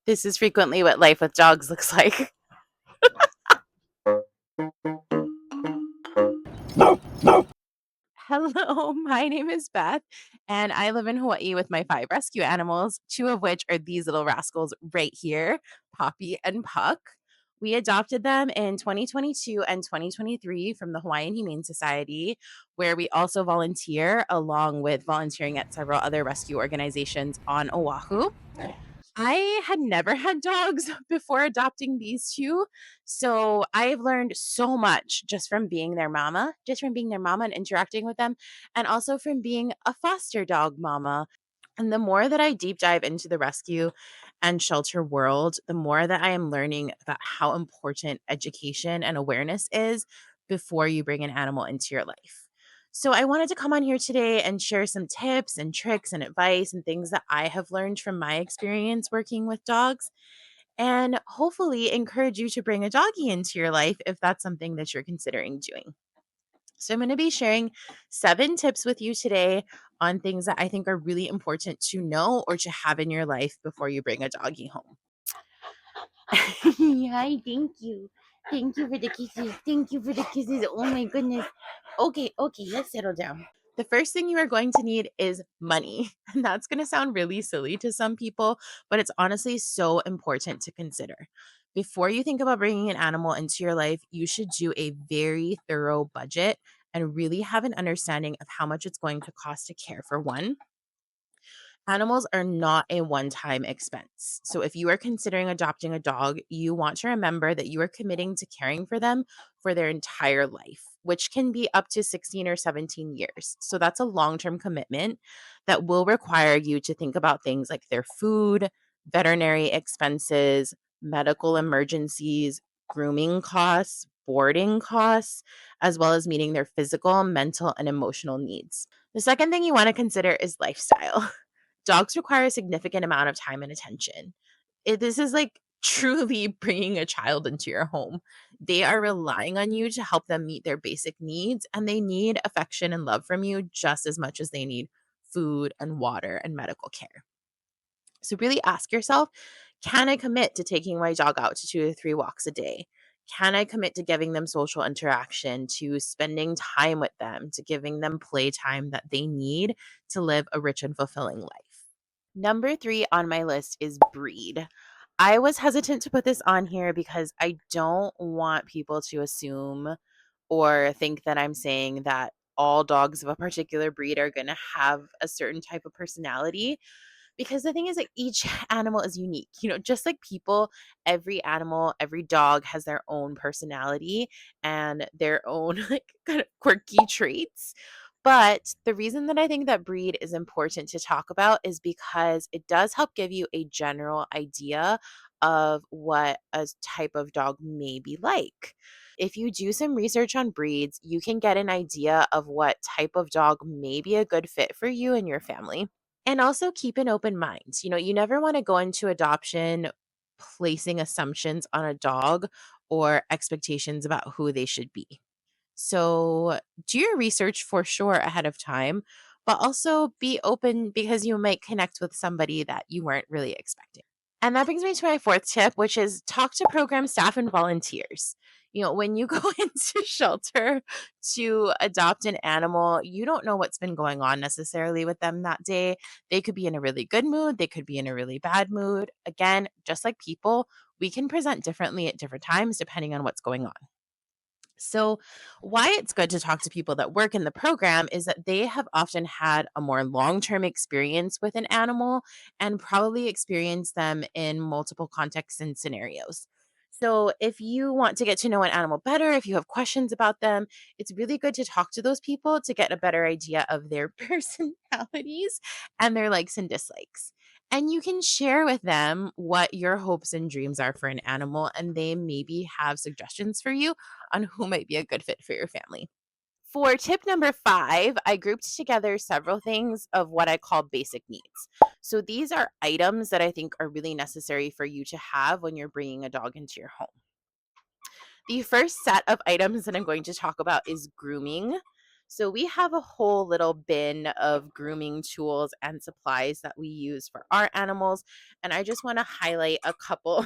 This is frequently what life with dogs looks like. Hello, my name is Beth, and I live in Hawaii with my 5 rescue animals, 2 of which are these little rascals right here, Poppy and Puck. We adopted them in 2022 and 2023 from the Hawaiian Humane Society, where we also volunteer along with volunteering at several other rescue organizations on Oahu. I had never had dogs before adopting these 2, so I've learned so much just from being their mama and interacting with them, and also from being a foster dog mama. And the more that I deep dive into the rescue and shelter world, the more that I am learning about how important education and awareness is before you bring an animal into your life. So, I wanted to come on here today and share some tips and tricks and advice and things that I have learned from my experience working with dogs, and hopefully encourage you to bring a doggy into your life if that's something that you're considering doing. So, I'm going to be sharing 7 tips with you today on things that I think are really important to know or to have in your life before you bring a doggy home. Hi, thank you. Thank you for the kisses. Thank you for the kisses. Oh my goodness. Okay, let's settle down. The first thing you are going to need is money. And that's going to sound really silly to some people, but it's honestly so important to consider. Before you think about bringing an animal into your life, you should do a very thorough budget and really have an understanding of how much it's going to cost to care for one. Animals are not a one time expense. So, if you are considering adopting a dog, you want to remember that you are committing to caring for them for their entire life, which can be up to 16 or 17 years. So, that's a long term commitment that will require you to think about things like their food, veterinary expenses, medical emergencies, grooming costs, boarding costs, as well as meeting their physical, mental, and emotional needs. The second thing you want to consider is lifestyle. Dogs require a significant amount of time and attention. This is like truly bringing a child into your home. They are relying on you to help them meet their basic needs, and they need affection and love from you just as much as they need food and water and medical care. So, really ask yourself, can I commit to taking my dog out to 2 to 3 walks a day? Can I commit to giving them social interaction, to spending time with them, to giving them playtime that they need to live a rich and fulfilling life? Number 3 on my list is breed. I was hesitant to put this on here because I don't want people to assume or think that I'm saying that all dogs of a particular breed are going to have a certain type of personality, because the thing is that each animal is unique. Just like people, every animal, every dog has their own personality and their own like kind of quirky traits. But the reason that I think that breed is important to talk about is because it does help give you a general idea of what a type of dog may be like. If you do some research on breeds, you can get an idea of what type of dog may be a good fit for you and your family. And also keep an open mind. You never want to go into adoption placing assumptions on a dog or expectations about who they should be. So do your research for sure ahead of time, but also be open because you might connect with somebody that you weren't really expecting. And that brings me to my 4th tip, which is talk to program staff and volunteers. When you go into shelter to adopt an animal, you don't know what's been going on necessarily with them that day. They could be in a really good mood, they could be in a really bad mood. Again, just like people, we can present differently at different times depending on what's going on. So, why it's good to talk to people that work in the program is that they have often had a more long term experience with an animal and probably experienced them in multiple contexts and scenarios. So, if you want to get to know an animal better, if you have questions about them, it's really good to talk to those people to get a better idea of their personalities and their likes and dislikes. And you can share with them what your hopes and dreams are for an animal, and they maybe have suggestions for you on who might be a good fit for your family. For tip number 5, I grouped together several things of what I call basic needs. So these are items that I think are really necessary for you to have when you're bringing a dog into your home. The first set of items that I'm going to talk about is grooming. So we have a whole little bin of grooming tools and supplies that we use for our animals. And I just want to highlight a couple.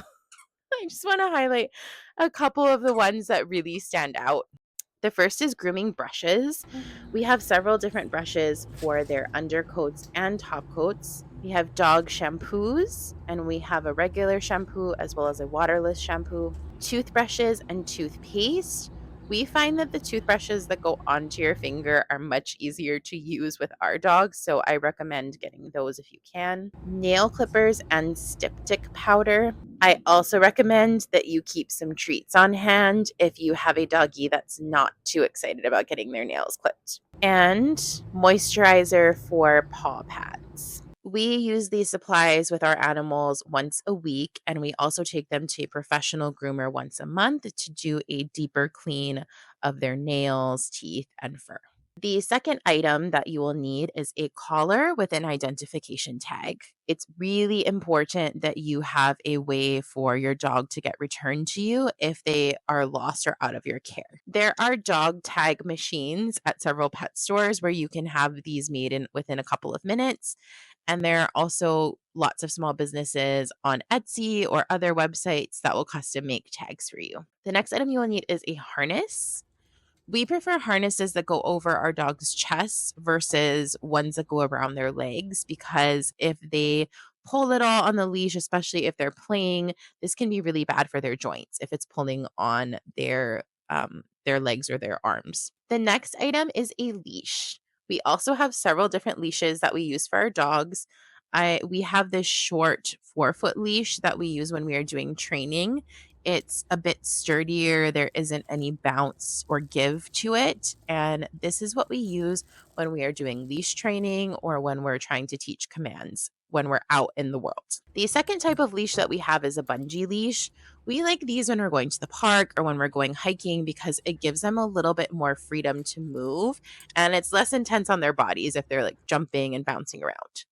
I just want to highlight a couple of the ones that really stand out. The first is grooming brushes. We have several different brushes for their undercoats and top coats. We have dog shampoos, and we have a regular shampoo as well as a waterless shampoo. Toothbrushes and toothpaste. We find that the toothbrushes that go onto your finger are much easier to use with our dogs, so I recommend getting those if you can. Nail clippers and styptic powder. I also recommend that you keep some treats on hand if you have a doggy that's not too excited about getting their nails clipped. And moisturizer for paw pads. We use these supplies with our animals once a week, and we also take them to a professional groomer once a month to do a deeper clean of their nails, teeth, and fur. The second item that you will need is a collar with an identification tag. It's really important that you have a way for your dog to get returned to you if they are lost or out of your care. There are dog tag machines at several pet stores where you can have these made in within a couple of minutes. And there are also lots of small businesses on Etsy or other websites that will custom make tags for you. The next item you will need is a harness. We prefer harnesses that go over our dog's chests versus ones that go around their legs because if they pull it all on the leash, especially if they're playing, this can be really bad for their joints if it's pulling on their legs or their arms. The next item is a leash. We also have several different leashes that we use for our dogs. We have this short 4-foot leash that we use when we are doing training. It's a bit sturdier. There isn't any bounce or give to it. And this is what we use when we are doing leash training or when we're trying to teach commands when we're out in the world. The second type of leash that we have is a bungee leash. We like these when we're going to the park or when we're going hiking because it gives them a little bit more freedom to move and it's less intense on their bodies if they're like jumping and bouncing around.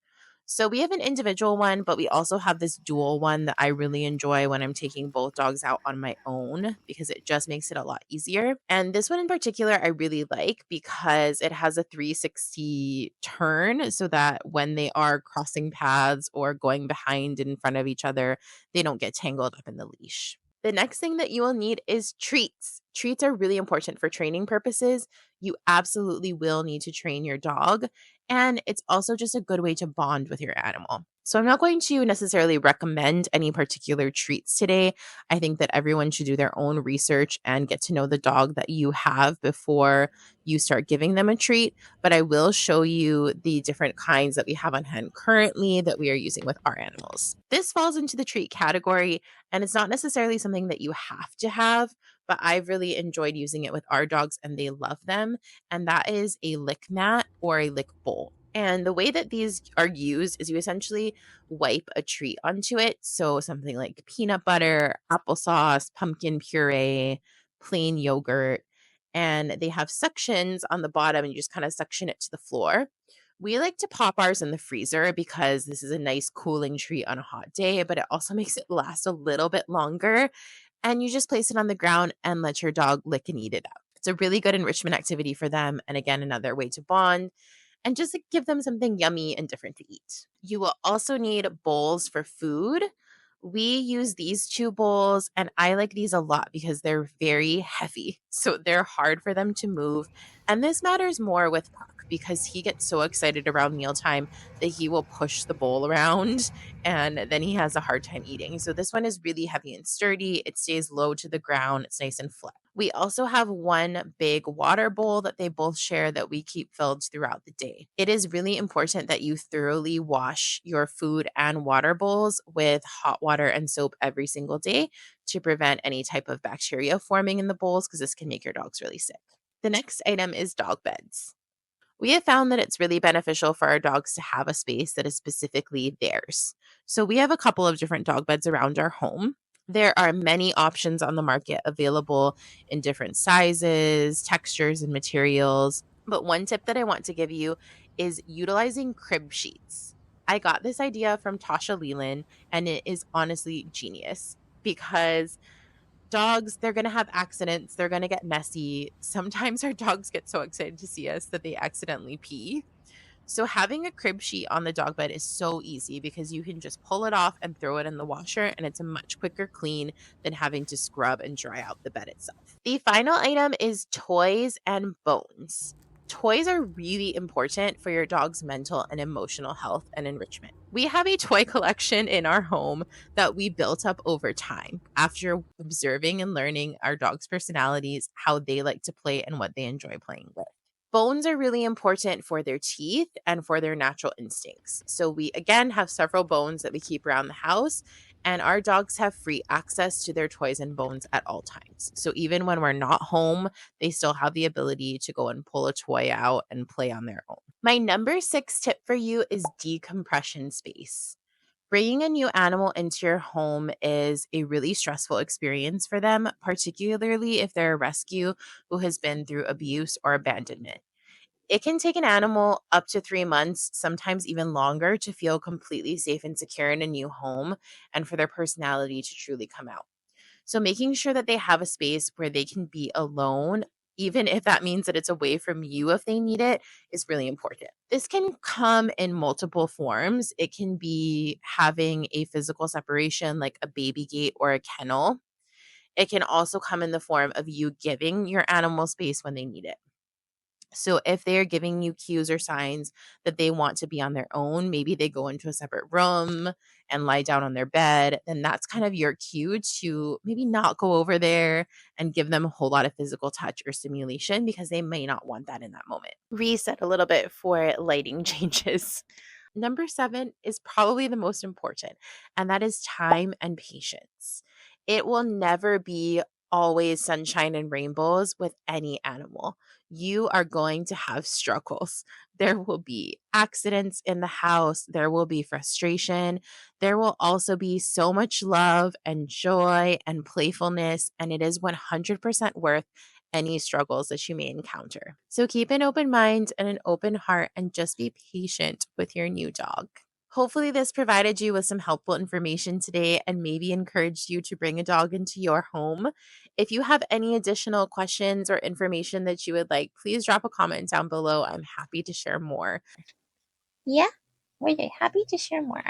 So we have an individual one, but we also have this dual one that I really enjoy when I'm taking both dogs out on my own because it just makes it a lot easier. And this one in particular, I really like because it has a 360 turn so that when they are crossing paths or going behind and in front of each other, they don't get tangled up in the leash. The next thing that you will need is treats. Treats are really important for training purposes. You absolutely will need to train your dog. And it's also just a good way to bond with your animal. So, I'm not going to necessarily recommend any particular treats today. I think that everyone should do their own research and get to know the dog that you have before you start giving them a treat. But I will show you the different kinds that we have on hand currently that we are using with our animals. This falls into the treat category, and it's not necessarily something that you have to have, but I've really enjoyed using it with our dogs and they love them, and that is a lick mat or a lick bowl. And the way that these are used is you essentially wipe a treat onto it. So something like peanut butter, applesauce, pumpkin puree, plain yogurt, and they have suctions on the bottom and you just kind of suction it to the floor. We like to pop ours in the freezer because this is a nice cooling treat on a hot day, but it also makes it last a little bit longer. And you just place it on the ground and let your dog lick and eat it up. It's a really good enrichment activity for them. And again, another way to bond and just give them something yummy and different to eat. You will also need bowls for food. We use these two bowls, and I like these a lot because they're very heavy. So they're hard for them to move. And this matters more with Puck because he gets so excited around mealtime that he will push the bowl around and then he has a hard time eating. So this one is really heavy and sturdy. It stays low to the ground, it's nice and flat. We also have one big water bowl that they both share that we keep filled throughout the day. It is really important that you thoroughly wash your food and water bowls with hot water and soap every single day to prevent any type of bacteria forming in the bowls because this can make your dogs really sick. The next item is dog beds. We have found that it's really beneficial for our dogs to have a space that is specifically theirs. So we have a couple of different dog beds around our home. There are many options on the market available in different sizes, textures, and materials. But one tip that I want to give you is utilizing crib sheets. I got this idea from Tasha Leland, and it is honestly genius because Dogs, they're going to have accidents. They're going to get messy. Sometimes our dogs get so excited to see us that they accidentally pee. So having a crib sheet on the dog bed is so easy because you can just pull it off and throw it in the washer, and it's a much quicker clean than having to scrub and dry out the bed itself. The final item is toys and bones. Toys are really important for your dog's mental and emotional health and enrichment. We have a toy collection in our home that we built up over time after observing and learning our dog's personalities, how they like to play, and what they enjoy playing with. Bones are really important for their teeth and for their natural instincts. So, we again have several bones that we keep around the house, and our dogs have free access to their toys and bones at all times. So, even when we're not home, they still have the ability to go and pull a toy out and play on their own. My number 6 tip for you is decompression space. Bringing a new animal into your home is a really stressful experience for them, particularly if they're a rescue who has been through abuse or abandonment. It can take an animal up to 3 months, sometimes even longer, to feel completely safe and secure in a new home and for their personality to truly come out. So, making sure that they have a space where they can be alone, even if that means that it's away from you if they need it, is really important. This can come in multiple forms. It can be having a physical separation, like a baby gate or a kennel. It can also come in the form of you giving your animal space when they need it. So if they're giving you cues or signs that they want to be on their own, maybe they go into a separate room and lie down on their bed, then that's kind of your cue to maybe not go over there and give them a whole lot of physical touch or stimulation because they may not want that in that moment. Reset a little bit for lighting changes. Number 7 is probably the most important, and that is time and patience. It will never be always sunshine and rainbows with any animal. You are going to have struggles. There will be accidents in the house, there will be frustration. There will also be so much love and joy and playfulness, and it is 100% worth any struggles that you may encounter. So keep an open mind and an open heart and just be patient with your new dog. Hopefully, this provided you with some helpful information today and maybe encouraged you to bring a dog into your home. If you have any additional questions or information that you would like, please drop a comment down below. I'm happy to share more. Yeah, we're happy to share more.